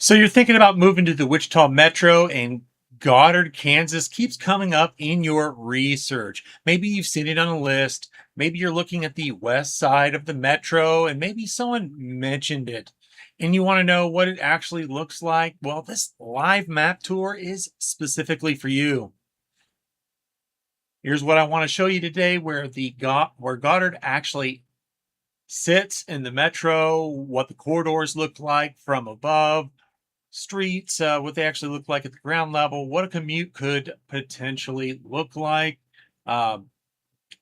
So you're thinking about moving to the Wichita Metro, and Goddard, Kansas keeps coming up in your research. Maybe you've seen it on a list. Maybe you're looking at the west side of the metro and maybe someone mentioned it and you want to know what it actually looks like. Well, this live map tour is specifically for you. Here's what I want to show you today where Goddard actually sits in the metro, what the corridors look like from above, streets, what they actually look like at the ground level, what a commute could potentially look like. A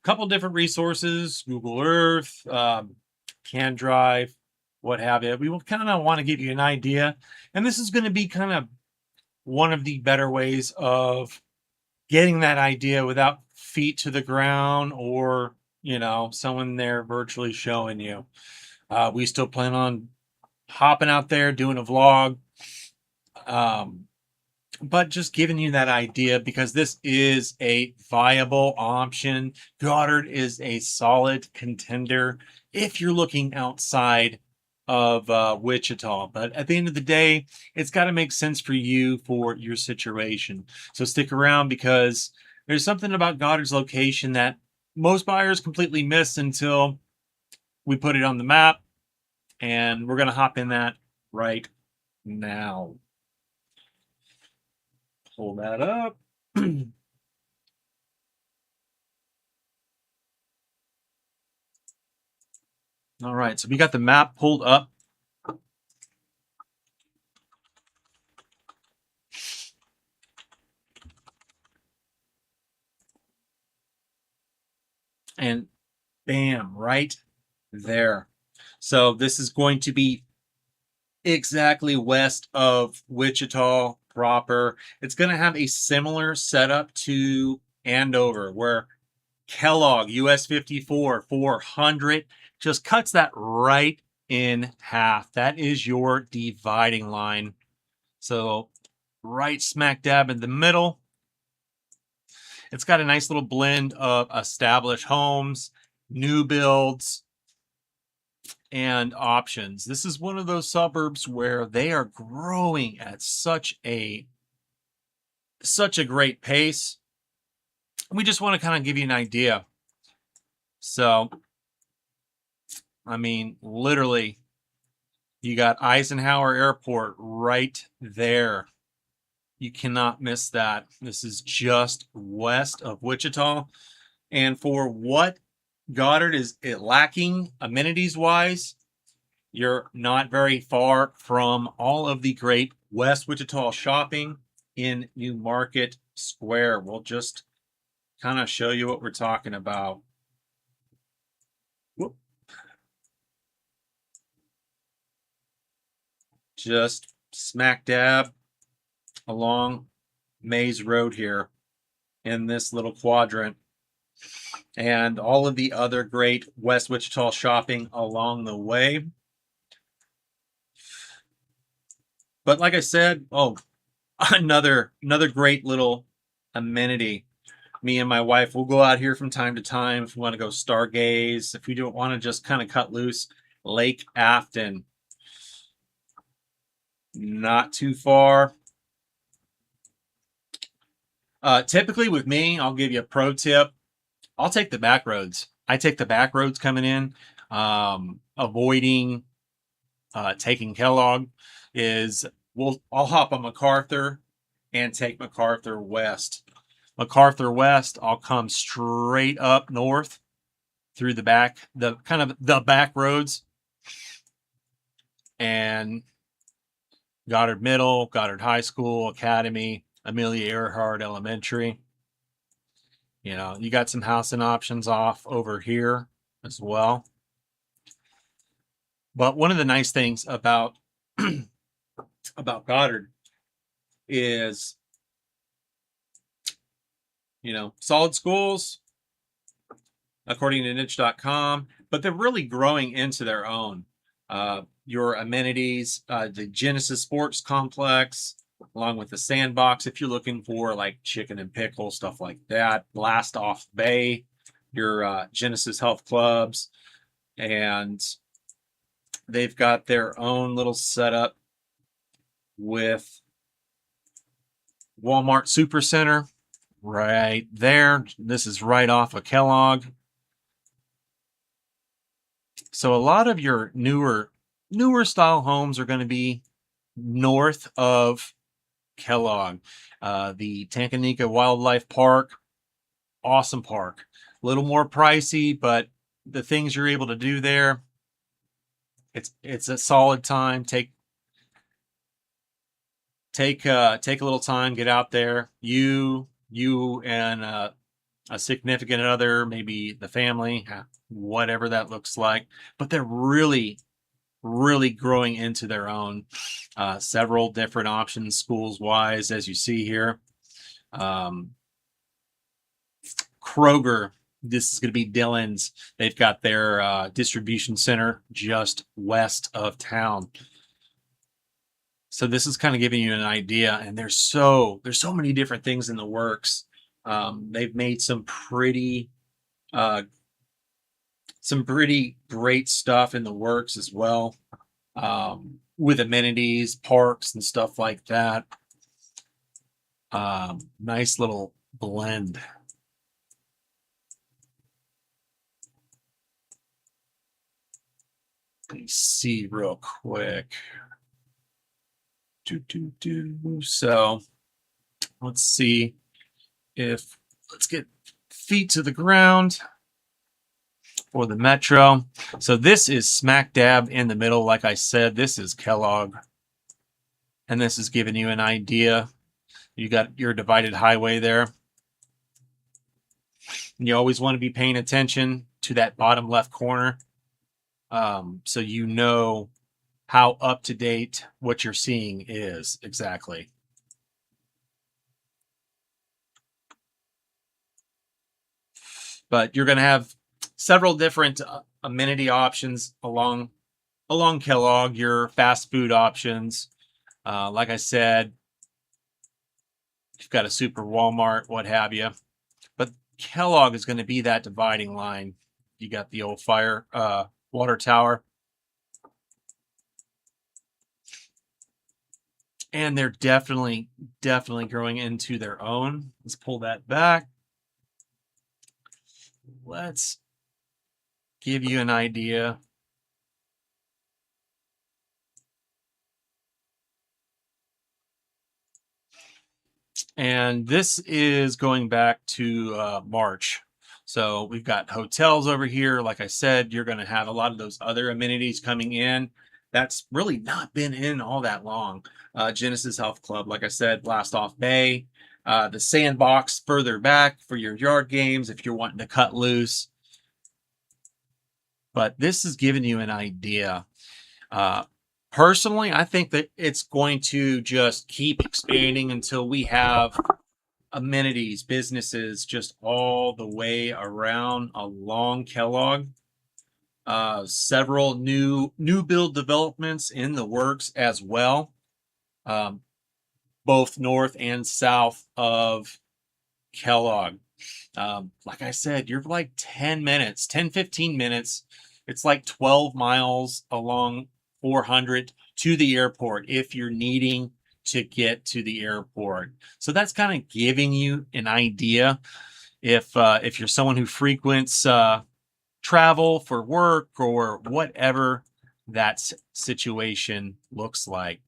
couple different resources, Google Earth, KANdrive, what have you. We will kind of want to give you an idea. And this is going to be kind of one of the better ways of getting that idea without feet to the ground or, someone there virtually showing you. We still plan on hopping out there, doing a vlog, but just giving you that idea because this is a viable option. Goddard is a solid contender if you're looking outside of Wichita. But at the end of the day, it's got to make sense for you for your situation. So stick around because there's something about Goddard's location that most buyers completely miss until we put it on the map. And we're going to hop in that right now. Pull that up. All right, so we got the map pulled up. And bam, right there. So this is going to be exactly west of Wichita proper. It's going to have a similar setup to Andover, where Kellogg US 54 400 just cuts that right in half. That is your dividing line. So right smack dab in the middle. It's got a nice little blend of established homes, new builds, and options. This is one of those suburbs where they are growing at such a great pace. We just want to kind of give you an idea. So, I mean, literally, you got Eisenhower Airport right there. You cannot miss that. This is just west of Wichita. And for what Goddard is lacking amenities wise, you're not very far from all of the great West Wichita shopping in New Market Square. We'll just kind of show you what we're talking about. Whoop. Just smack dab along Maze Road here in this little quadrant. And all of the other great West Wichita shopping along the way. But like I said, another great little amenity. Me and my wife will go out here from time to time if we want to go stargaze. If we don't want to just kind of cut loose, Lake Afton. Not too far. Typically with me, I'll give you a pro tip. I'll take the back roads. I take the back roads coming in, avoiding taking Kellogg. I'll hop on MacArthur and take MacArthur West. MacArthur West, I'll come straight up north through the back roads, and Goddard Middle, Goddard High School, Academy, Amelia Earhart Elementary. You got some housing options off over here as well. But one of the nice things about Goddard is, solid schools, according to niche.com, but they're really growing into their own. Your amenities, the Genesis Sports Complex, along with the Sandbox, if you're looking for like chicken and pickle, stuff like that. Blast Off Bay, your Genesis Health Clubs, and they've got their own little setup with Walmart Supercenter right there. This is right off of Kellogg. So a lot of your newer style homes are going to be north of Kellogg. The Tanganyika Wildlife Park, awesome park. A little more pricey, but the things you're able to do there, it's a solid time. Take a little time, get out there. You and a significant other, maybe the family, whatever that looks like. But they're really growing into their own. Several different options schools wise, as you see here. Kroger, this is going to be Dillon's. They've got their distribution center just west of town. So this is kind of giving you an idea, and there's so many different things in the works. They've made some pretty great stuff in the works as well, with amenities, parks, and stuff like that. Nice little blend. Let me see real quick. So let's see if let's get feet to the ground for the metro. So this is smack dab in the middle. Like I said, this is Kellogg, and this is giving you an idea. You got your divided highway there. And you always want to be paying attention to that bottom left corner, so you know how up to date what you're seeing is exactly. But you're going to have several different amenity options along Kellogg, your fast food options. Like I said, you've got a super Walmart, what have you. But Kellogg is going to be that dividing line. You got the old fire water tower. And they're definitely growing into their own. Let's pull that back. Let's give you an idea. And this is going back to March. So we've got hotels over here. Like I said, you're going to have a lot of those other amenities coming in. That's really not been in all that long. Genesis Health Club, like I said, Blast Off Bay. The Sandbox further back for your yard games if you're wanting to cut loose. But this is giving you an idea. Personally, I think that it's going to just keep expanding until we have amenities, businesses just all the way around along Kellogg. Several new build developments in the works as well, both north and south of Kellogg. Like I said, you're like 10 minutes, 10, 15 minutes. It's like 12 miles along 400 to the airport if you're needing to get to the airport. So that's kind of giving you an idea if you're someone who frequents travel for work or whatever that situation looks like.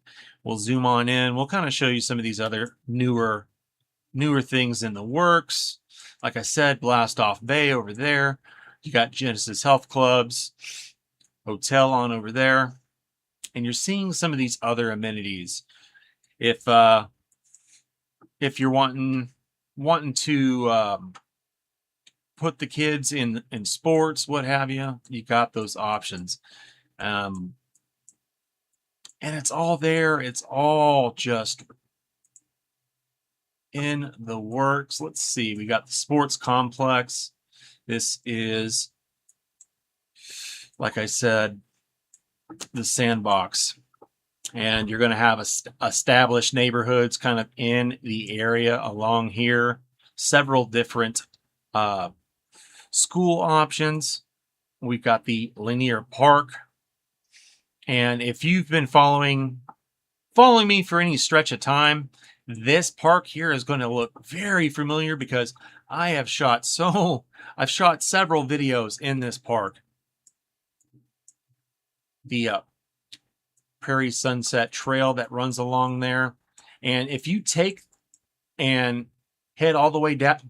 We'll zoom on in. We'll kind of show you some of these other newer things in the works. Like I said, Blast Off Bay over there. You got Genesis Health Clubs, hotel on over there. And you're seeing some of these other amenities. If you're wanting to put the kids in sports, what have you, you got those options. And it's all there. It's all just in the works. Let's see. We got the sports complex. This is, like I said, the Sandbox. And you're going to have established neighborhoods kind of in the area along here. Several different school options. We've got the linear park. And if you've been following following me for any stretch of time, this park here is going to look very familiar because I've shot several videos in this park. The Prairie Sunset Trail that runs along there. And if you take and head all the way back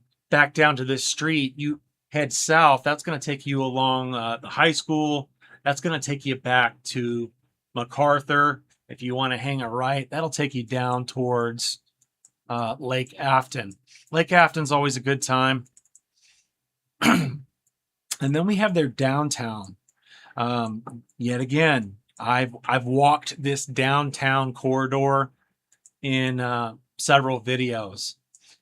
down to this street, you head south, that's going to take you along the high school. That's going to take you back to MacArthur. If you want to hang a right, that'll take you down towards Lake Afton. Lake Afton's always a good time. And then we have their downtown. Yet again, I've walked this downtown corridor in several videos,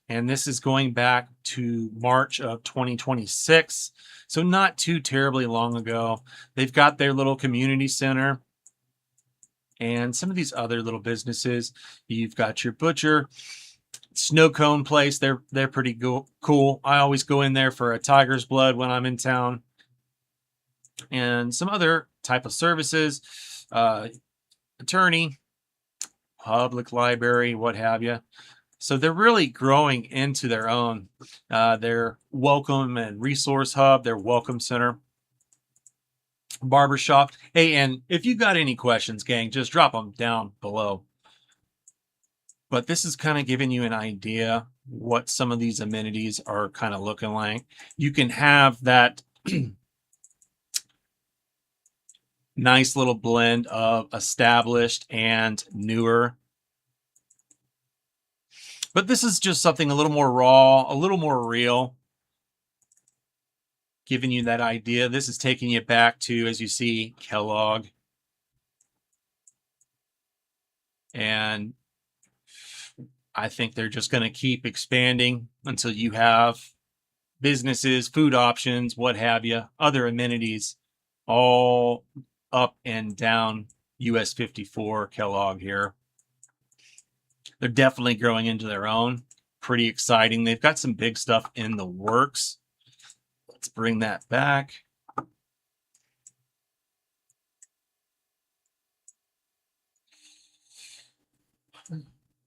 and this is going back to March of 2026, so not too terribly long ago. They've got their little community center and some of these other little businesses. You've got your butcher, snow cone place. They're pretty cool. I always go in there for a tiger's blood when I'm in town, and some other type of services, attorney, public library, what have you. So they're really growing into their own. Their welcome and resource hub, their welcome center, barbershop. Hey, and if you got any questions, gang, just drop them down below. But this is kind of giving you an idea what some of these amenities are kind of looking like. You can have that nice little blend of established and newer. But this is just something a little more raw, a little more real, giving you that idea. This is taking you back to, as you see, Kellogg. And I think they're just going to keep expanding until you have businesses, food options, what have you, other amenities, all up and down US 54 Kellogg here. They're definitely growing into their own. Pretty exciting. They've got some big stuff in the works. Let's bring that back.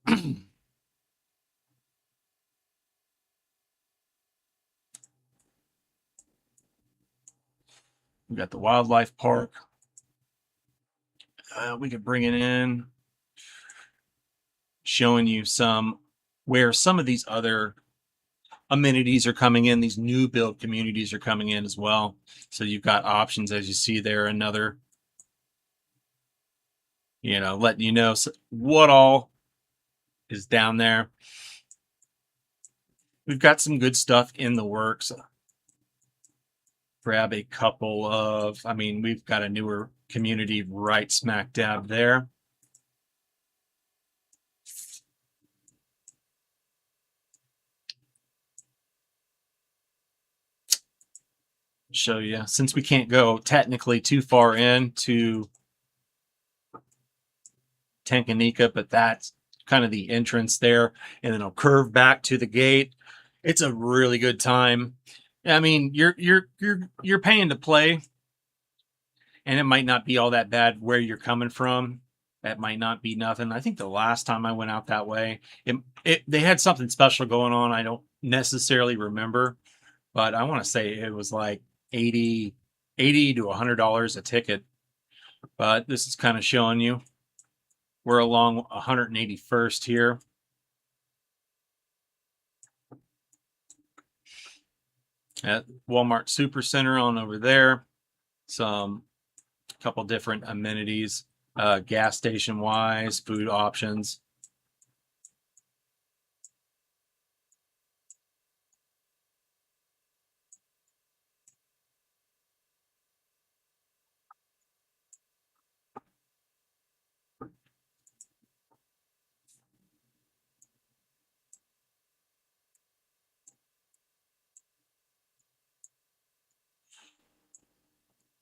We got the wildlife park. We could bring it in, showing you where some of these other amenities are coming in. These new build communities are coming in as well. So you've got options, as you see there, another, letting you know what all is down there. We've got some good stuff in the works. Grab a couple of, we've got a newer community right smack dab there. Show you, since we can't go technically too far into Tanganyika, but that's kind of the entrance there, and then I'll curve back to the gate. It's a really good time. You're paying to play, and it might not be all that bad where you're coming from. That might not be nothing. I think the last time I went out that way, they had something special going on. I don't necessarily remember, but I want to say it was like $80 to $100 a ticket. But this is kind of showing you we're along 181st here. At Walmart Supercenter on over there. Some couple different amenities, gas station wise, food options.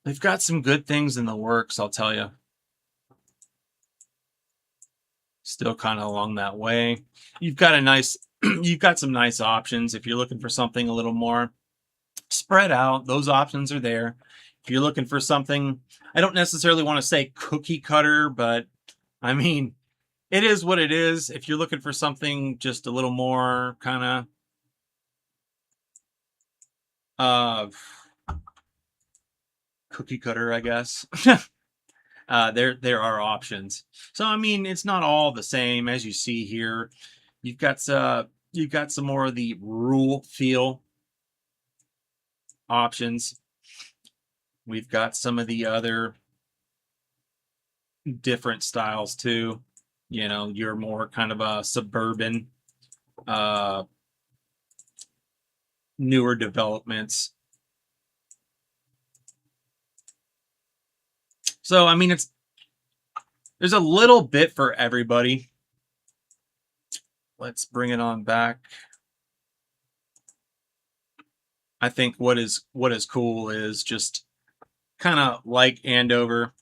They've got some good things in the works, I'll tell you. Still kind of along that way. You've got some nice options if you're looking for something a little more spread out. Those options are there. If you're looking for something, I don't necessarily want to say cookie cutter, but it is what it is. If you're looking for something just a little more kind of uh cookie cutter, I guess. There are options. So I mean, it's not all the same as you see here. You've got some more of the rural feel options. We've got some of the other different styles too. You know, you're more kind of a suburban, uh, newer developments. So I mean, there's a little bit for everybody. Let's bring it on back. I think what is cool is just kind of like Andover,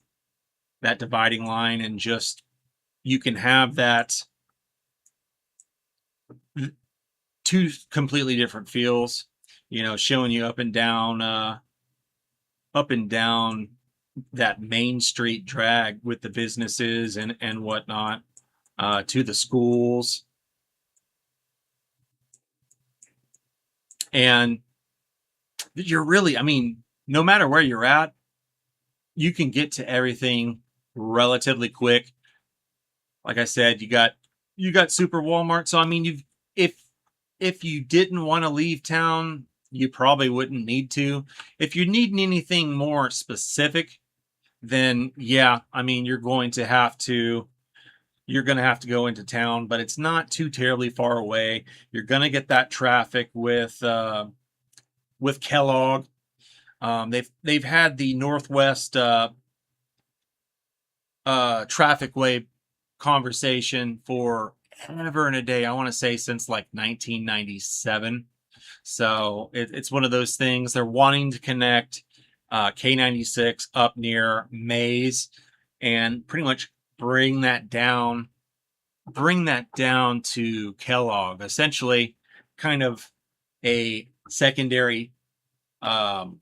that dividing line, and just you can have that two completely different feels, you know, showing you up and down that main street drag with the businesses and whatnot, to the schools. And you're really, I mean, no matter where you're at, you can get to everything relatively quick. Like I said, you got super Walmart. So I mean, if if you didn't want to leave town, you probably wouldn't need to. If you're needing anything more specific, then yeah, I mean, you're going to have to go into town, but it's not too terribly far away. You're going to get that traffic with Kellogg. They've had the Northwest traffic way conversation for ever and a day. I want to say since like 1997. So it's one of those things. They're wanting to connect K96 up near Mays and pretty much bring that down, bring that down to Kellogg. Essentially, kind of a secondary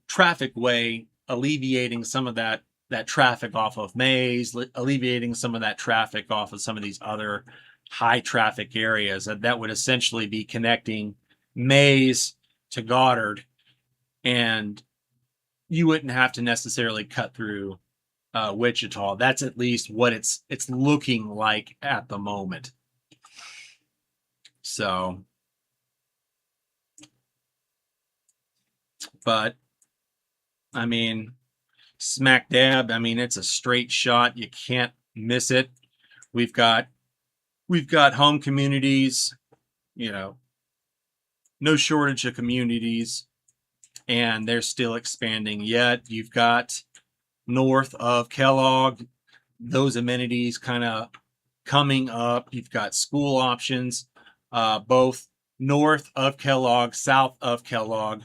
traffic way, alleviating some of that traffic off of Mays, alleviating some of that traffic off of some of these other high traffic areas. That would essentially be connecting Mays to Goddard, and you wouldn't have to necessarily cut through Wichita. That's at least what it's looking like at the moment. So, but I mean, smack dab. I mean, it's a straight shot. You can't miss it. We've got we've got home communities, you know, no shortage of communities, and they're still expanding yet. You've got north of Kellogg, those amenities kind of coming up. You've got school options, both north of Kellogg, south of Kellogg.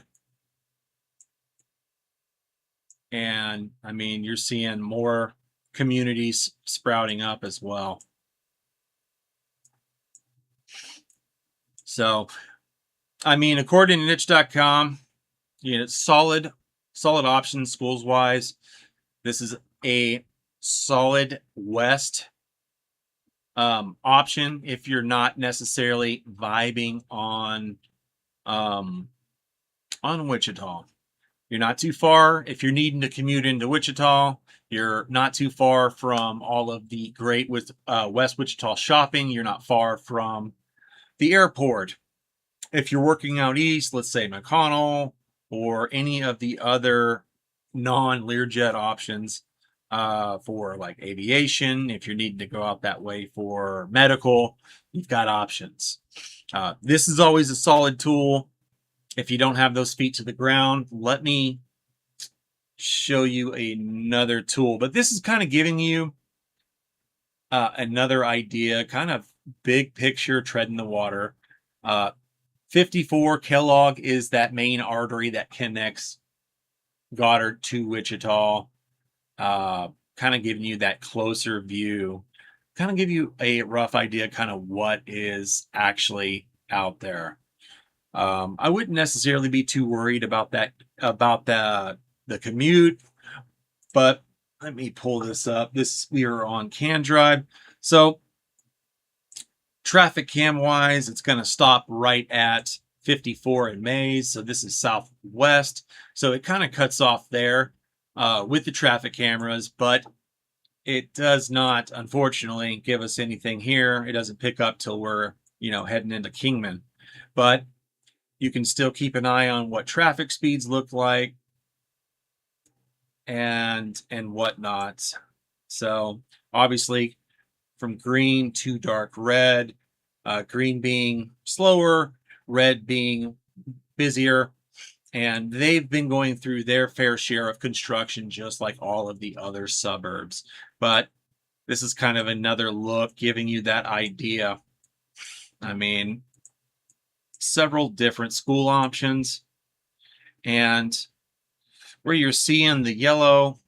And I mean, you're seeing more communities sprouting up as well. So, I mean, according to niche.com, you know, solid options schools wise. This is a solid west option if you're not necessarily vibing on Wichita. You're not too far if you're needing to commute into Wichita. You're not too far from all of the great West Wichita shopping. You're not far from the airport. If you're working out east, let's say McConnell or any of the other non-Learjet options for like aviation, if you're needing to go out that way for medical, you've got options. This is always a solid tool. If you don't have those feet to the ground, let me show you another tool. But this is kind of giving you another idea, kind of big picture, treading the water. 54 Kellogg is that main artery that connects Goddard to Wichita. Kind of giving you that closer view, kind of give you a rough idea, kind of what is actually out there. I wouldn't necessarily be too worried about about the commute, but let me pull this up. We are on KANdrive. So Traffic cam wise, it's going to stop right at 54 in Mays. So this is southwest. So it kind of cuts off there with the traffic cameras, but it does not, unfortunately, give us anything here. It doesn't pick up till we're, heading into Kingman. But you can still keep an eye on what traffic speeds look like and whatnot. So obviously from green to dark red, green being slower, red being busier. And they've been going through their fair share of construction, just like all of the other suburbs. But this is kind of another look giving you that idea. I mean, several different school options. And where you're seeing the yellow,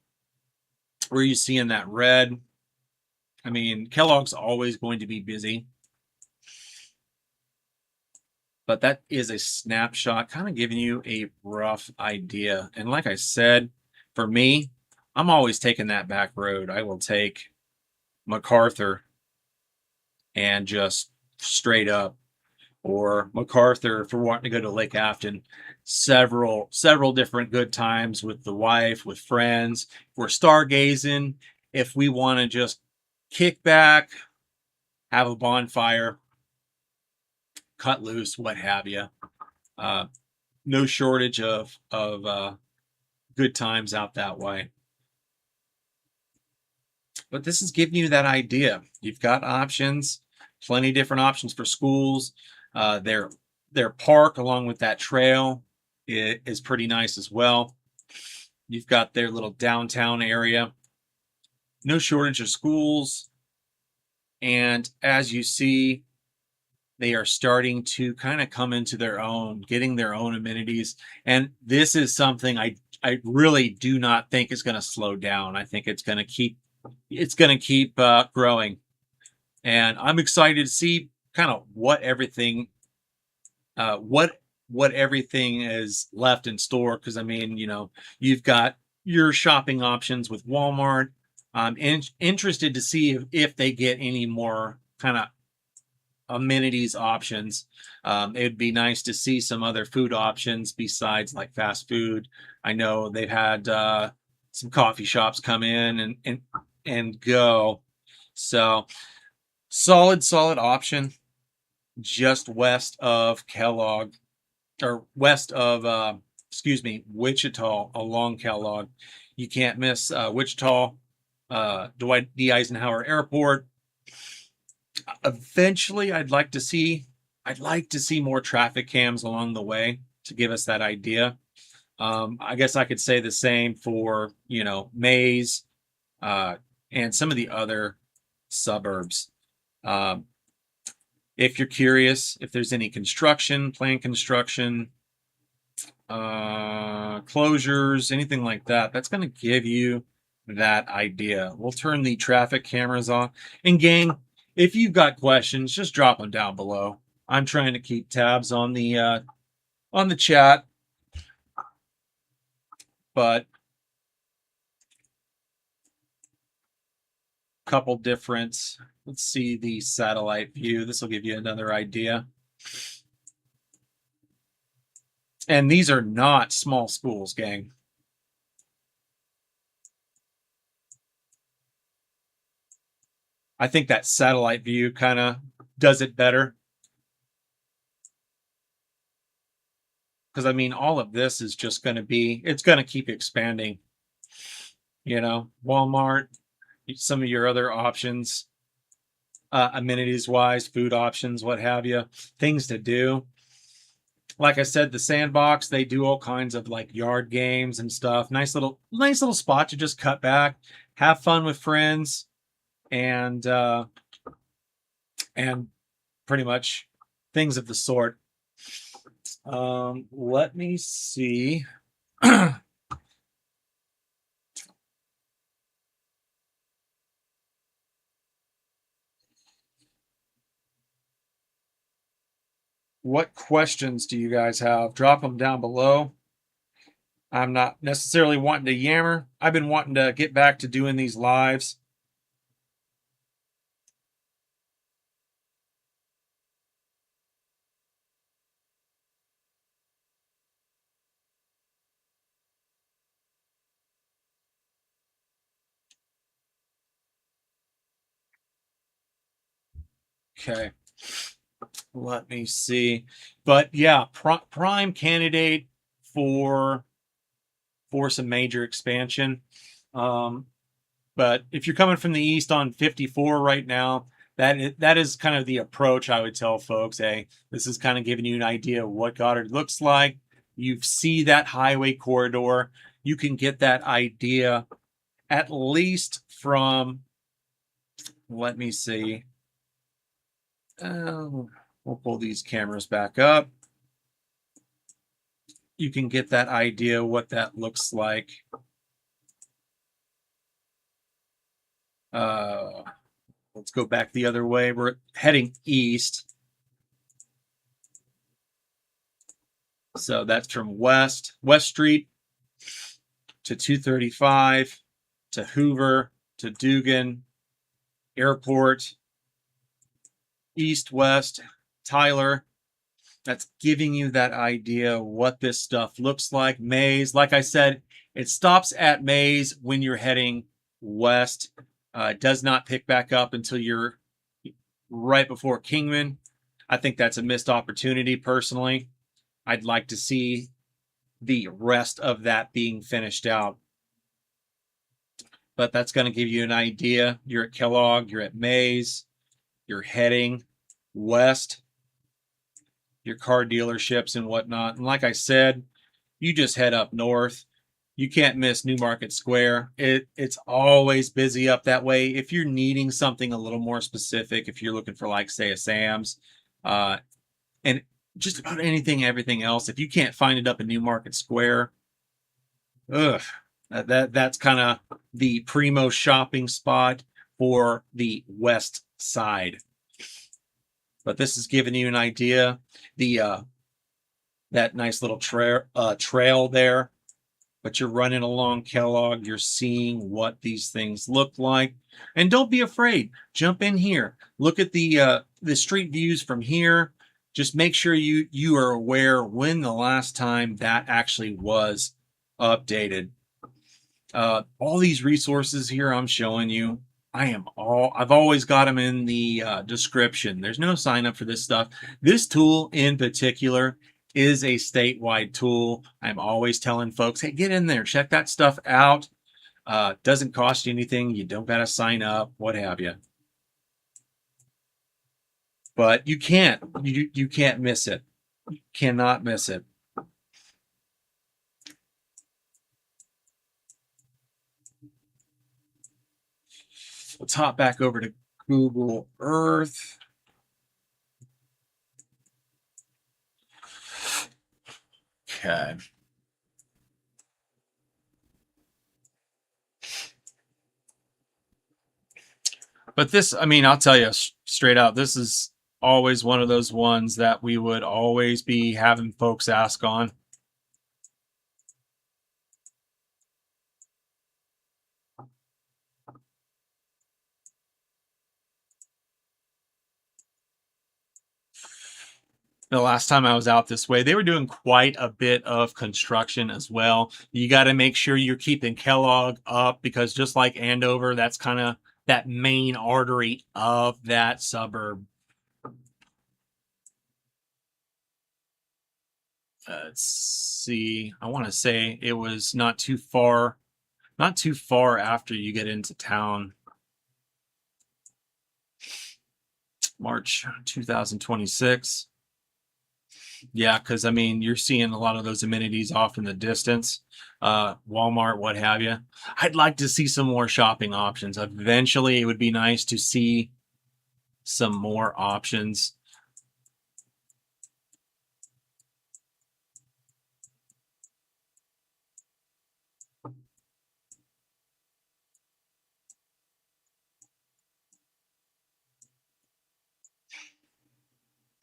where you're seeing that red, I mean, Kellogg's always going to be busy. But that is a snapshot, kind of giving you a rough idea. And like I said, for me, I'm always taking that back road. I will take MacArthur and just straight up, or MacArthur if we're wanting to go to Lake Afton. Several different good times with the wife, with friends. If we're stargazing, if we want to just kick back, have a bonfire, cut loose, what have you. No shortage of good times out that way. But this is giving you that idea. You've got options, plenty of different options for schools. Their park along with that trail is pretty nice as well. You've got their little downtown area. No shortage of schools. And as you see, they are starting to kind of come into their own, getting their own amenities. And this is something I really do not think is going to slow down. I think it's going to keep growing. And I'm excited to see kind of what everything is left in store. Because I mean, you've got your shopping options with Walmart. I'm interested to see if they get any more kind of amenities options. It would be nice to see some other food options besides like fast food. I know they've had some coffee shops come in and go. So solid option just west of Kellogg, or west of Wichita along Kellogg. You can't miss Wichita, Dwight D. Eisenhower Airport. Eventually, I'd like to see more traffic cams along the way to give us that idea. I guess I could say the same for Mays and some of the other suburbs. If you're curious if there's any planned construction, closures, anything like that, that's going to give you that idea. We'll turn the traffic cameras off. And gang, if you've got questions, just drop them down below. I'm trying to keep tabs on the chat, but a couple different. Let's see the satellite view. This will give you another idea. And these are not small schools, gang. I think that satellite view kind of does it better. Because I mean, all of this is just going to be, it's going to keep expanding. Walmart, some of your other options, amenities wise, food options, what have you, things to do. Like I said, the sandbox, they do all kinds of like yard games and stuff. Nice little spot to just cut back, have fun with friends, and pretty much things of the sort. Let me see. What questions do you guys have? Drop them down below. I'm not necessarily wanting to yammer. I've been wanting to get back to doing these lives. Okay, let me see. But yeah, prime candidate for some major expansion. Um, but if you're coming from the east on 54 right now, that is kind of the approach I would tell folks. Hey, this is kind of giving you an idea of what Goddard looks like. You see that highway corridor. You can get that idea at least from, let me see. We'll pull these cameras back up. You can get that idea what that looks like. Let's go back the other way. We're heading east. So that's from West Street to 235 to Hoover to Dugan, Airport, East, West, Tyler. That's giving you that idea what this stuff looks like. Mays, like I said, it stops at Mays when you're heading west. It does not pick back up until you're right before Kingman. I think that's a missed opportunity personally. I'd like to see the rest of that being finished out. But that's going to give you an idea. You're at Kellogg, you're at Mays, you're heading west, your car dealerships and whatnot. And like I said, you just head up north. You can't miss New Market Square. It's always busy up that way. If you're needing something a little more specific, if you're looking for, like, say, a Sam's, and just about anything, everything else, if you can't find it up in New Market Square, that's kind of the primo shopping spot for the west side. But this is giving you an idea. The that nice little trail there, but you're running along Kellogg. You're seeing what these things look like, and don't be afraid. Jump in here. Look at the street views from here. Just make sure you are aware when the last time that actually was updated. All these resources here I'm showing you, I've always got them in the description. There's no sign up for this stuff. This tool in particular is a statewide tool. I'm always telling folks, hey, get in there, check that stuff out. Doesn't cost you anything. You don't got to sign up, what have you. But you can't miss it. You cannot miss it. Let's hop back over to Google Earth. Okay. But this, I mean, I'll tell you straight out, this is always one of those ones that we would always be having folks ask on. The last time I was out this way, they were doing quite a bit of construction as well. You got to make sure you're keeping Kellogg up, because just like Andover, that's kind of that main artery of that suburb. Let's see. I want to say it was not too far after you get into town. March 2026. Yeah, because I mean, you're seeing a lot of those amenities off in the distance, Walmart, what have you. I'd like to see some more shopping options. Eventually, it would be nice to see some more options.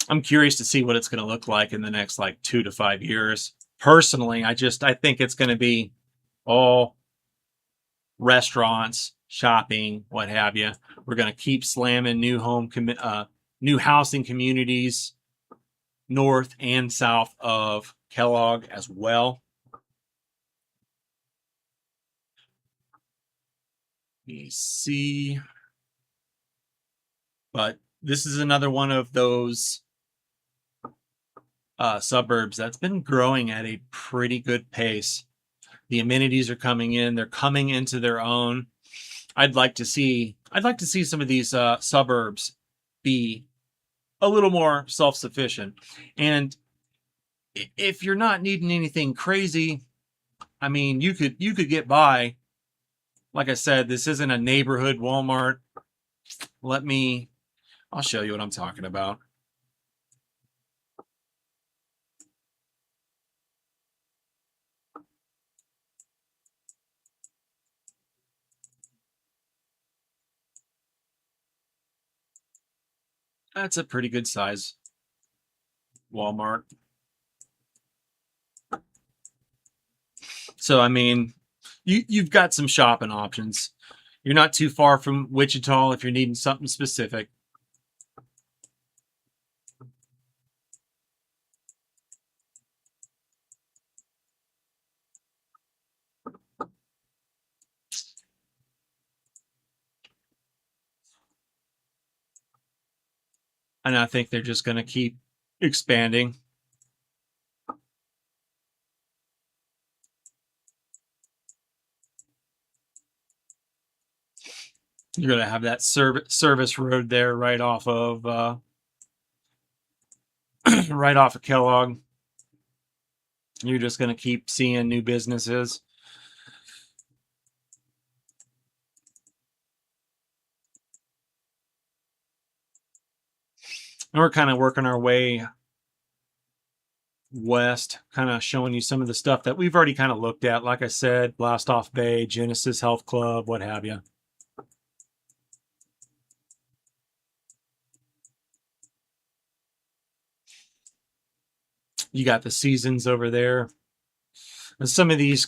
I'm curious to see what it's going to look like in the next like 2 to 5 years. Personally, I think it's going to be all restaurants, shopping, what have you. We're going to keep slamming new housing communities north and south of Kellogg as well. Let me see. But This is another one of those suburbs that's been growing at a pretty good pace. The amenities are coming in; they're coming into their own. I'd like to see some of these suburbs be a little more self-sufficient. And if you're not needing anything crazy, I mean, you could get by. Like I said, this isn't a neighborhood Walmart. I'll show you what I'm talking about. That's a pretty good size Walmart. So I mean, you've got some shopping options. You're not too far from Wichita if you're needing something specific. And I think they're just going to keep expanding. You're going to have that service road there right off of right off of Kellogg. You're just going to keep seeing new businesses. And we're kind of working our way west, kind of showing you some of the stuff that we've already kind of looked at. Like I said, Blast Off Bay, Genesis Health Club, what have you. You got the Seasons over there. And some of these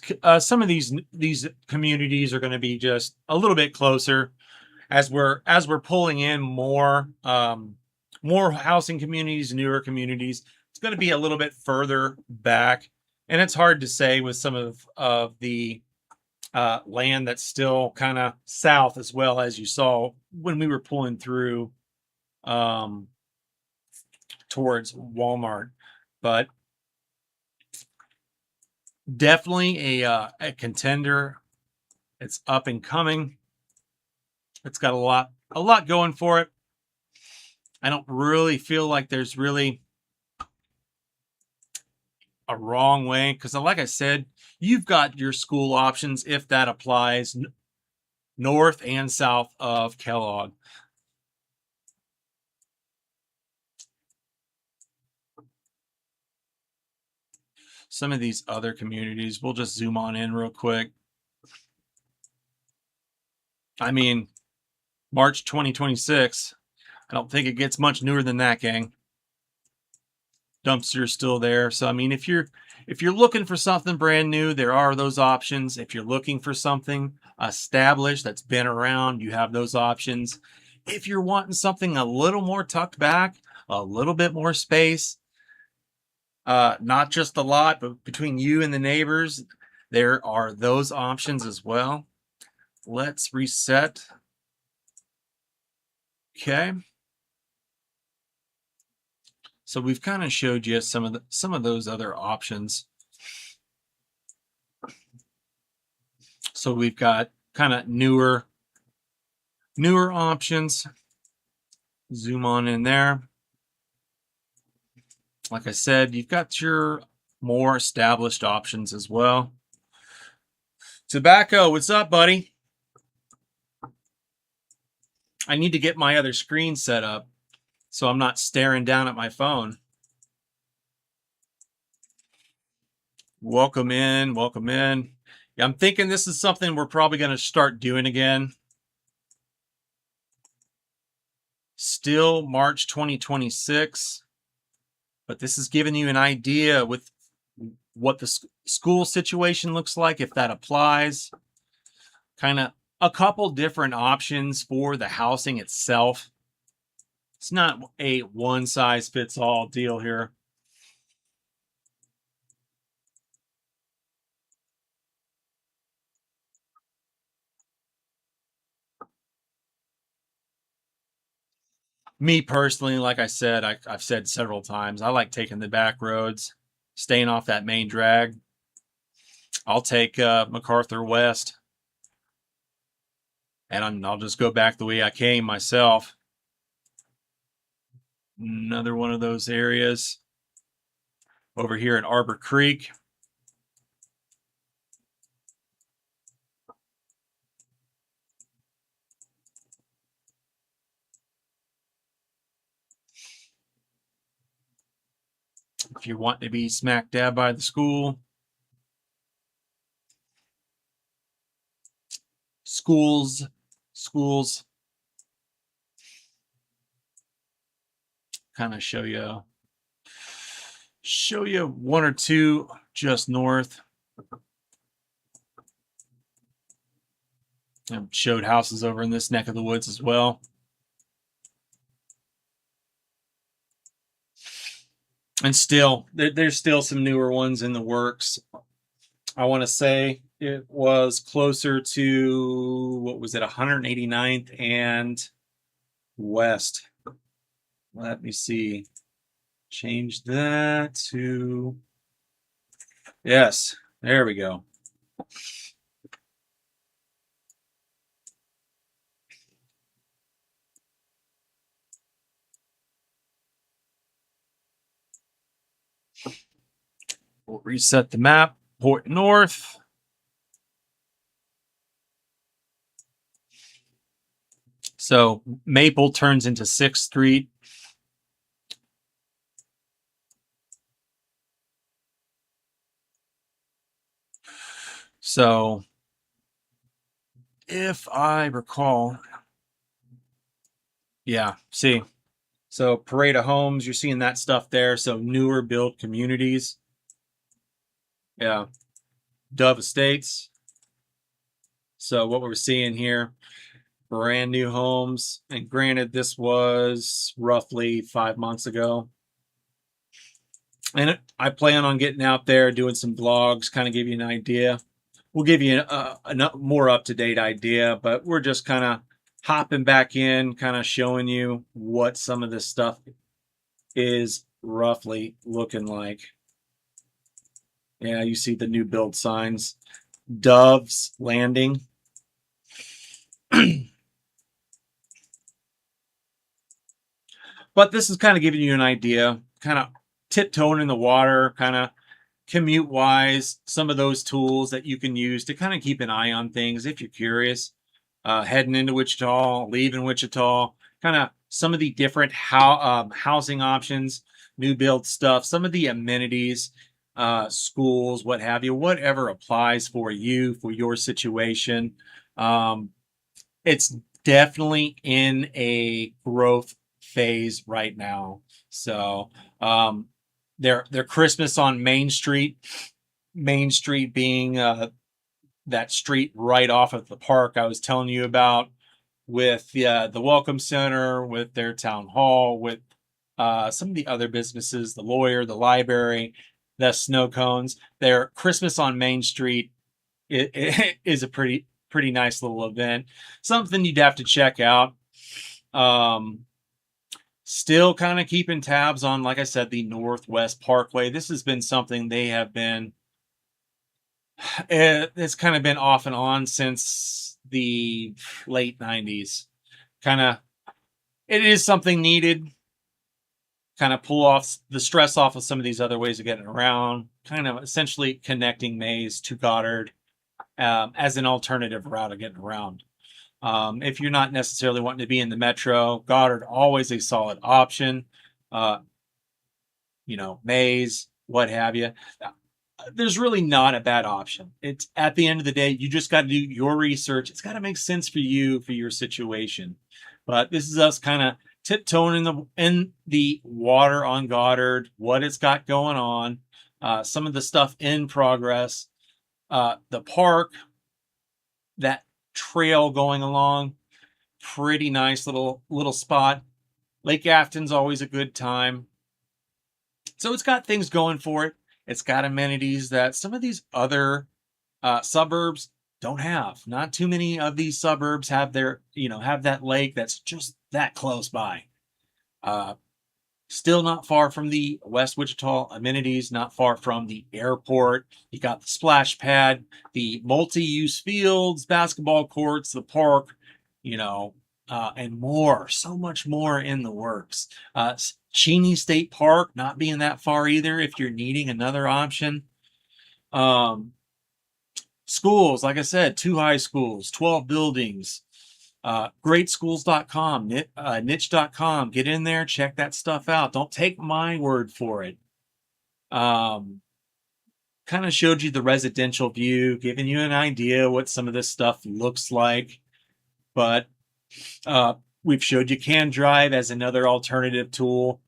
communities are going to be just a little bit closer as we're pulling in more housing communities, newer communities. It's going to be a little bit further back, and it's hard to say with some of the land that's still kind of south, as well as you saw when we were pulling through um, towards Walmart. But definitely a contender. It's up and coming. It's got a lot going for it. I don't really feel like there's really a wrong way because, like I said, you've got your school options if that applies north and south of Kellogg. Some of these other communities, we'll just zoom on in real quick. I mean, March 2026. I don't think it gets much newer than that, gang. Dumpster's still there. So I mean, if you're looking for something brand new, there are those options. If you're looking for something established that's been around, you have those options. If you're wanting something a little more tucked back, a little bit more space, not just a lot, but between you and the neighbors, there are those options as well. Let's reset. Okay. So we've kind of showed you some of those other options. So we've got kind of newer options. Zoom on in there. Like I said, you've got your more established options as well. Tobacco, what's up, buddy? I need to get my other screen set up so I'm not staring down at my phone. Welcome in, welcome in. Yeah, I'm thinking this is something we're probably going to start doing again. Still March 2026, but this is giving you an idea with what the school situation looks like, if that applies. Kind of a couple different options for the housing itself. It's not a one size fits all deal here. Me personally, like I said, I've said several times, I like taking the back roads, staying off that main drag. I'll take MacArthur West, and I'll just go back the way I came myself. Another one of those areas over here in Arbor Creek. If you want to be smack dab by the schools, kind of show you one or two just north. I've showed houses over in this neck of the woods as well. And still, there's still some newer ones in the works. I want to say it was closer to, what was it, 189th and West. Let me see. Change that to, yes, there we go. We'll reset the map. Port North. So Maple turns into 6th Street. So if I recall, yeah, see. So Parade of Homes, you're seeing that stuff there. So newer built communities. Yeah. Dove Estates. So what we're seeing here, brand new homes. And granted, this was roughly 5 months ago. And I plan on getting out there, doing some vlogs, kind of give you an idea. We'll give you a more up-to-date idea, but we're just kind of hopping back in, kind of showing you what some of this stuff is roughly looking like. Yeah, you see the new build signs. Dove's Landing. But this is kind of giving you an idea, kind of tiptoeing in the water, kind of commute wise, some of those tools that you can use to kind of keep an eye on things if you're curious. Heading into Wichita, leaving Wichita, kind of some of the different housing options, new build stuff, some of the amenities, schools, what have you, whatever applies for you, for your situation. It's definitely in a growth phase right now. So their Christmas on Main Street being that street right off of the park I was telling you about, with the Welcome Center, with their town hall, with some of the other businesses, the lawyer, the library, the snow cones. Their Christmas on Main Street is a pretty nice little event. Something you'd have to check out. Still kind of keeping tabs on, like I said, the Northwest Parkway. This has been something they have been, it's kind of been off and on since the late 90s. Kind of, it is something needed. Kind of pull off the stress off of some of these other ways of getting around. Kind of essentially connecting Mays to Goddard as an alternative route of getting around. If you're not necessarily wanting to be in the metro, Goddard, always a solid option. Mays, what have you. There's really not a bad option. It's, at the end of the day, you just got to do your research. It's got to make sense for you, for your situation. But this is us kind of tiptoeing in the water on Goddard, what it's got going on, some of the stuff in progress, the park, that trail going along, pretty nice little spot. Lake Afton's always a good time. So it's got things going for it. It's got amenities that some of these other suburbs don't have. Not too many of these suburbs have have that lake that's just that close by. Uh, Still not far from the West Wichita amenities, not far from the airport. You got the splash pad, the multi-use fields, basketball courts, the park, you know, and more, so much more in the works. Cheney State Park, not being that far either if you're needing another option. Um, Schools, like I said, 2 high schools, 12 buildings, greatschools.com, niche.com. Get in there, check that stuff out. Don't take my word for it. Um, Kind of showed you the residential view, giving you an idea what some of this stuff looks like. But uh, we've showed you KANdrive as another alternative tool.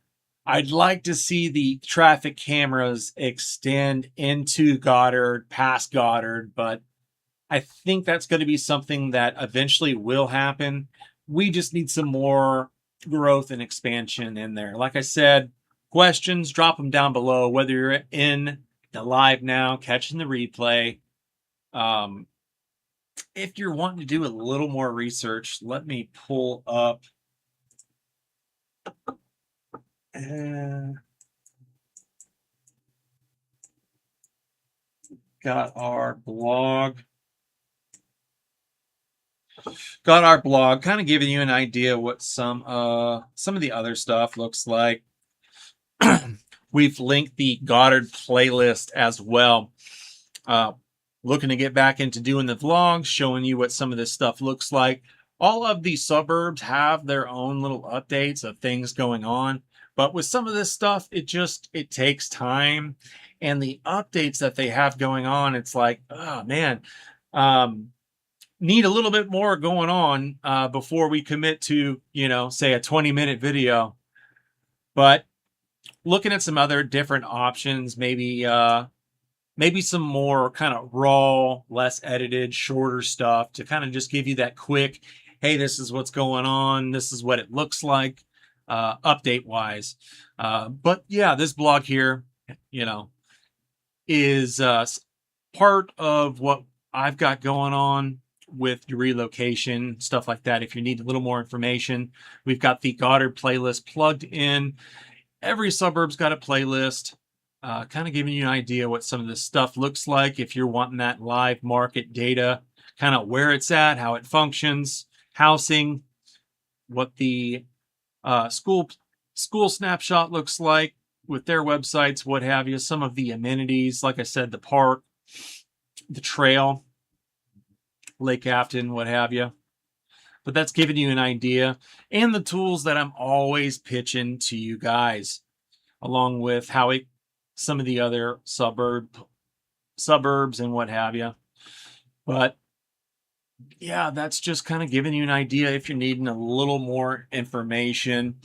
I'd like to see the traffic cameras extend into Goddard, past Goddard, but I think that's going to be something that eventually will happen. We just need some more growth and expansion in there. Like I said, questions, drop them down below, whether you're in the live now, catching the replay. Um, if you're wanting to do a little more research, let me pull up. Got our blog. Kind of giving you an idea what some of the other stuff looks like. We've linked the Goddard playlist as well. Looking to get back into doing the vlogs, showing you what some of this stuff looks like. All of these suburbs have their own little updates of things going on, but with some of this stuff, it takes time. And the updates that they have going on, it's like, oh man, need a little bit more going on before we commit to, say a 20-minute video. But looking at some other different options, maybe some more kind of raw, less edited, shorter stuff to kind of just give you that quick, hey, this is what's going on, this is what it looks like, update wise. But yeah, this blog here, is part of what I've got going on with your relocation, stuff like that. If you need a little more information, we've got the Goddard playlist plugged in. Every suburb's got a playlist, kind of giving you an idea what some of this stuff looks like if you're wanting that live market data, kind of where it's at, how it functions, housing, what the school snapshot looks like with their websites, what have you, some of the amenities, like I said, the park, the trail, Lake Afton, what have you. But that's giving you an idea, and the tools that I'm always pitching to you guys, along with some of the other suburbs and what have you. But yeah, that's just kind of giving you an idea if you're needing a little more information.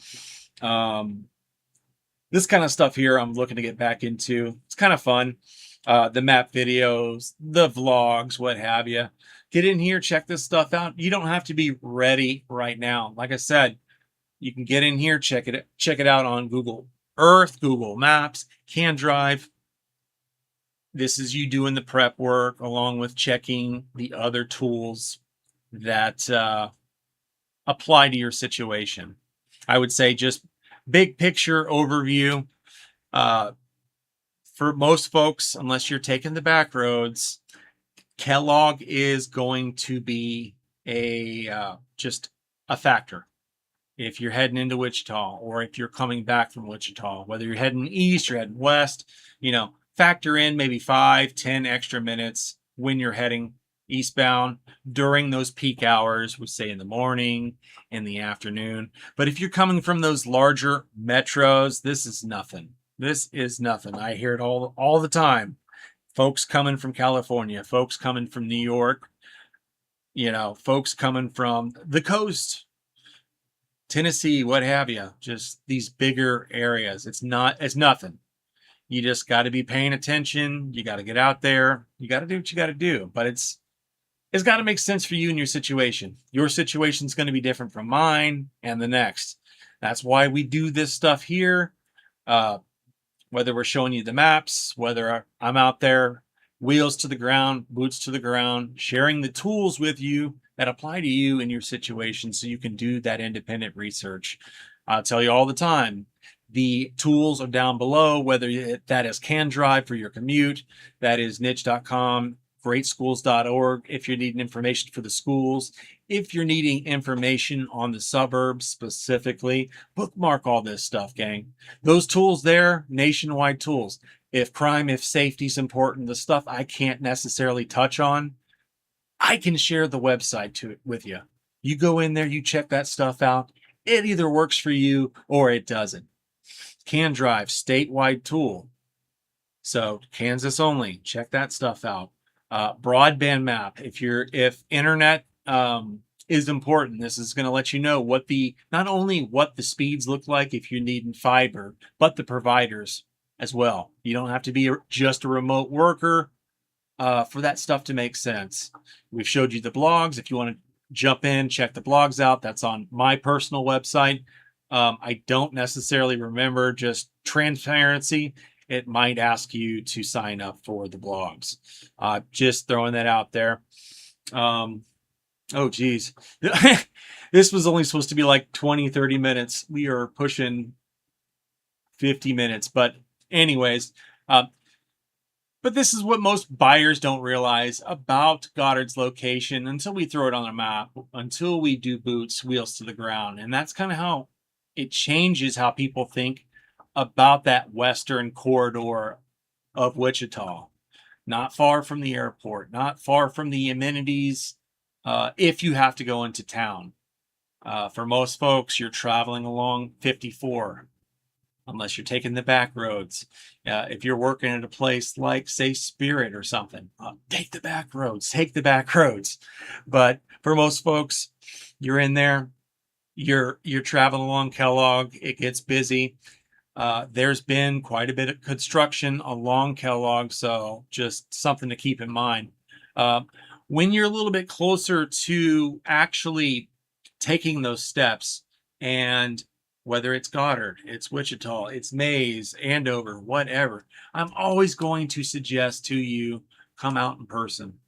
This kind of stuff here I'm looking to get back into. It's kind of fun. The map videos, the vlogs, what have you. Get in here, check this stuff out. You don't have to be ready right now. Like I said, you can get in here, check it out on Google Earth, Google Maps, KANdrive. This is you doing the prep work along with checking the other tools that apply to your situation. I would say just big picture overview. For most folks, unless you're taking the back roads, Kellogg is going to be just a factor. If you're heading into Wichita, or if you're coming back from Wichita, whether you're heading east, you're heading west, factor in maybe 5-10 extra minutes when you're heading eastbound during those peak hours, we say in the morning, in the afternoon. But if you're coming from those larger metros, this is nothing. This is nothing. I hear it all the time. Folks coming from California, folks coming from New York, folks coming from the coast, Tennessee, what have you, just these bigger areas. It's nothing. You just got to be paying attention. You got to get out there. You got to do what you got to do. But it's got to make sense for you and your situation. Your situation's going to be different from mine and the next. That's why we do this stuff here. Whether we're showing you the maps, whether I'm out there, wheels to the ground, boots to the ground, sharing the tools with you that apply to you and your situation so you can do that independent research. I'll tell you all the time. The tools are down below, whether that is KANdrive for your commute, that is niche.com, greatschools.org if you're needing information for the schools. If you're needing information on the suburbs specifically, bookmark all this stuff, gang. Those tools there, nationwide tools. If crime, if safety is important, the stuff I can't necessarily touch on, I can share the website with you. You go in there, you check that stuff out. It either works for you or it doesn't. KANdrive, statewide tool. So Kansas only. Check that stuff out. Broadband map. If internet is important, this is going to let you know not only what the speeds look like if you're needing fiber, but the providers as well. You don't have to be just a remote worker for that stuff to make sense. We've showed you the blogs. If you want to jump in, check the blogs out. That's on my personal website. I don't necessarily remember, just transparency. It might ask you to sign up for the blogs. Just throwing that out there. Oh, geez. This was only supposed to be like 20, 30 minutes. We are pushing 50 minutes. But anyways, but this is what most buyers don't realize about Goddard's location until we throw it on a map, until we do boots, wheels to the ground. And that's kind of how it changes how people think about that western corridor of Wichita. Not far from the airport, not far from the amenities if you have to go into town. For most folks, you're traveling along 54. Unless you're taking the back roads. If you're working at a place like, say, Spirit or something, take the back roads. But for most folks, you're in there, you're traveling along Kellogg, it gets busy. There's been quite a bit of construction along Kellogg, so just something to keep in mind. When you're a little bit closer to actually taking those steps, and whether it's Goddard, it's Wichita, it's Mays, Andover, whatever, I'm always going to suggest to you, come out in person.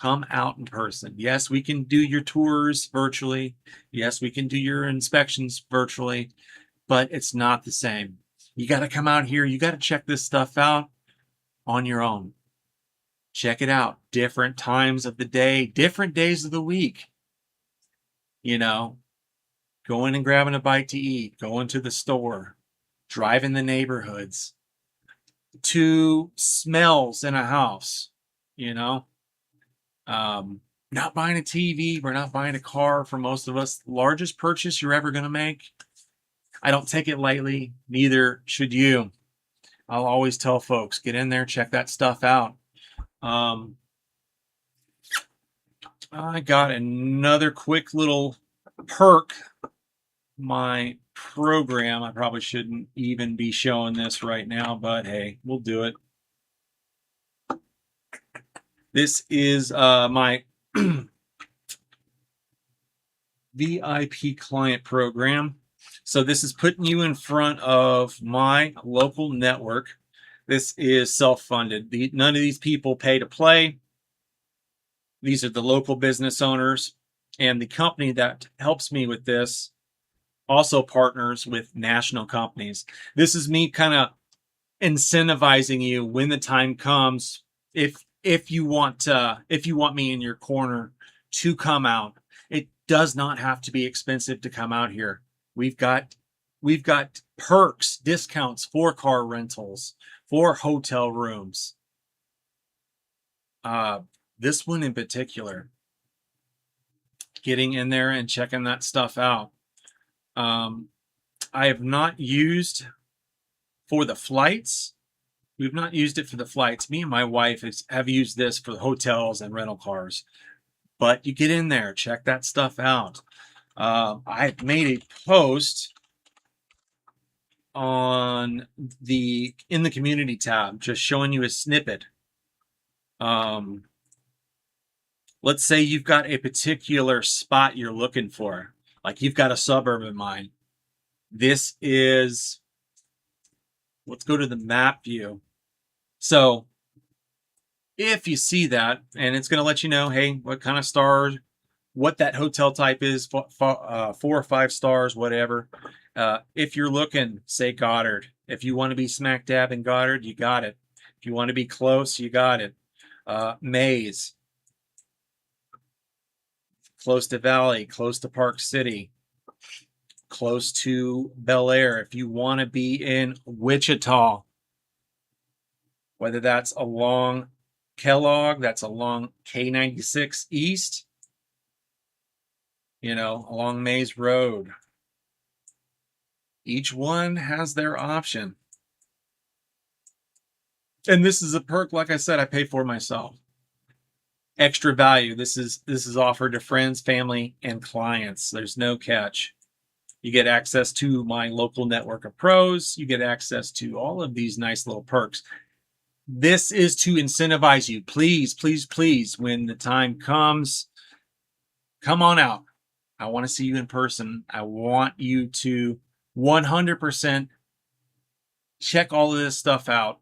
Come out in person. Yes, we can do your tours virtually. Yes, we can do your inspections virtually, but it's not the same. You got to come out here. You got to check this stuff out on your own. Check it out. Different times of the day, different days of the week. Going and grabbing a bite to eat, going to the store, driving the neighborhoods, to smells in a house, not buying a TV. We're not buying a car for most of us. Largest purchase you're ever going to make. I don't take it lightly. Neither should you. I'll always tell folks, get in there, check that stuff out. I got another quick little perk. My program, I probably shouldn't even be showing this right now, but hey, we'll do it. This is my VIP client program. So this is putting you in front of my local network. This is self-funded. None of these people pay to play. These are the local business owners, and the company that helps me with this also partners with national companies. This is me kind of incentivizing you when the time comes. If you want me in your corner to come out, it does not have to be expensive to come out here. We've got perks, discounts for car rentals, for hotel rooms. This one in particular, getting in there and checking that stuff out. I have not used for the flights. We've not used it for the flights. Me and my wife have used this for the hotels and rental cars. But you get in there, check that stuff out. I've made a post in the community tab, just showing you a snippet. Let's say you've got a particular spot you're looking for. Like you've got a suburb in mind. This is, let's go to the map view. So if you see that, and it's going to let you know, hey, what kind of stars, what that hotel type is, 4 or 5 stars, whatever. If you're looking, say Goddard. If you want to be smack dab in Goddard, you got it. If you want to be close, you got it. Mays, close to Valley, close to Park City, close to Bel Air. If you want to be in Wichita, whether that's along Kellogg, that's along K96 East, along Mays Road. Each one has their option. And this is a perk, like I said, I pay for myself. Extra value. This is offered to friends, family, and clients. There's no catch. You get access to my local network of pros. You get access to all of these nice little perks. This is to incentivize you. Please, please, please, when the time comes, come on out. I want to see you in person. I want you to 100% check all of this stuff out.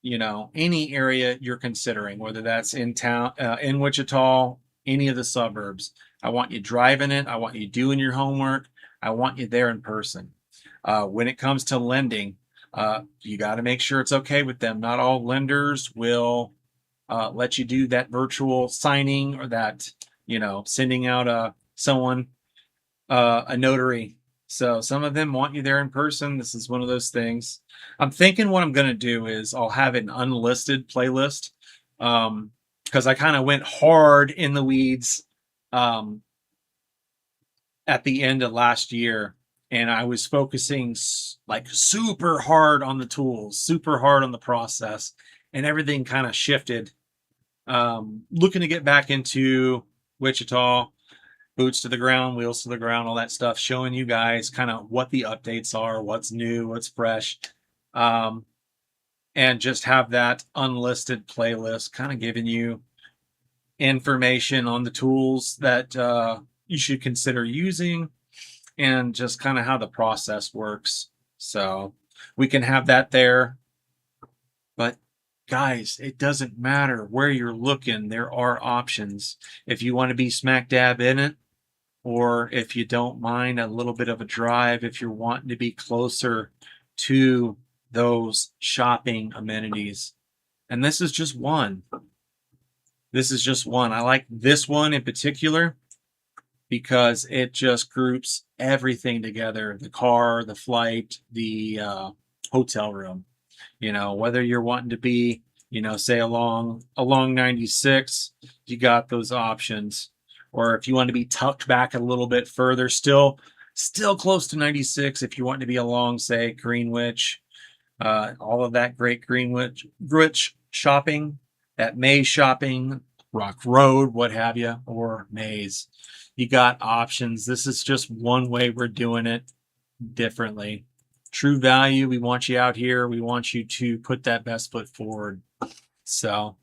Any area you're considering, whether that's in town, in Wichita, any of the suburbs. I want you driving it. I want you doing your homework. I want you there in person. When it comes to lending, you got to make sure it's okay with them. Not all lenders will let you do that virtual signing or that, sending out a notary. So some of them want you there in person. This is one of those things. I'm thinking what I'm going to do is I'll have an unlisted playlist because I kind of went hard in the weeds at the end of last year. And I was focusing like super hard on the tools, super hard on the process, and everything kind of shifted. Looking to get back into Wichita, boots to the ground, wheels to the ground, all that stuff, showing you guys kind of what the updates are, what's new, what's fresh. And just have that unlisted playlist kind of giving you information on the tools that you should consider using and just kind of how the process works. So we can have that there. But guys, it doesn't matter where you're looking. There are options. If you want to be smack dab in it, or if you don't mind a little bit of a drive, if you're wanting to be closer to those shopping amenities. And this is just one. This is just one. I like this one in particular because it just groups everything together. The car, the flight, the hotel room. Whether you're wanting to be, say along 96, you got those options. Or if you want to be tucked back a little bit further, still close to 96. If you want to be along, say, Greenwich, all of that great Greenwich shopping, that Mays shopping, Rock Road, what have you, or Mays, you got options. This is just one way we're doing it differently. True value. We want you out here. We want you to put that best foot forward. So,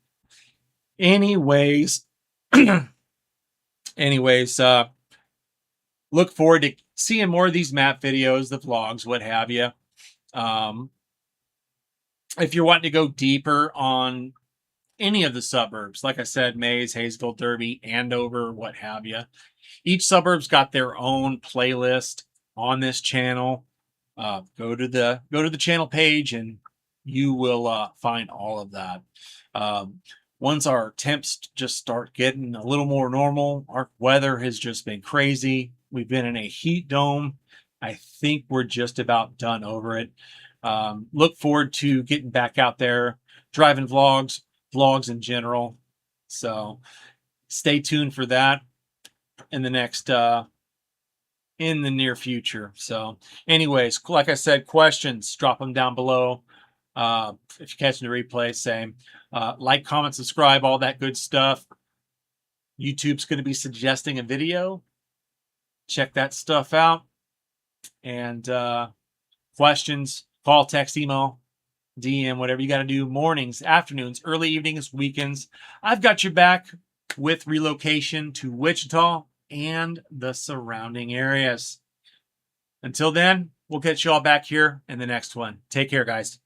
anyways. Look forward to seeing more of these map videos, the vlogs, what have you. If you're wanting to go deeper on any of the suburbs, like I said, Mays, Hayesville, Derby, Andover, what have you, each suburb's got their own playlist on this channel. Go to the channel page and you will find all of that. Once our temps just start getting a little more normal, our weather has just been crazy. We've been in a heat dome. I think we're just about done over it. Look forward to getting back out there, driving vlogs in general. So stay tuned for that in the near future. So anyways, like I said, questions, drop them down below. If you're catching the replay, same. Like, comment, subscribe, all that good stuff. YouTube's going to be suggesting a video. Check that stuff out. And questions, call, text, email, DM, whatever you got to do. Mornings, afternoons, early evenings, weekends. I've got your back with relocation to Wichita and the surrounding areas. Until then, we'll catch you all back here in the next one. Take care, guys.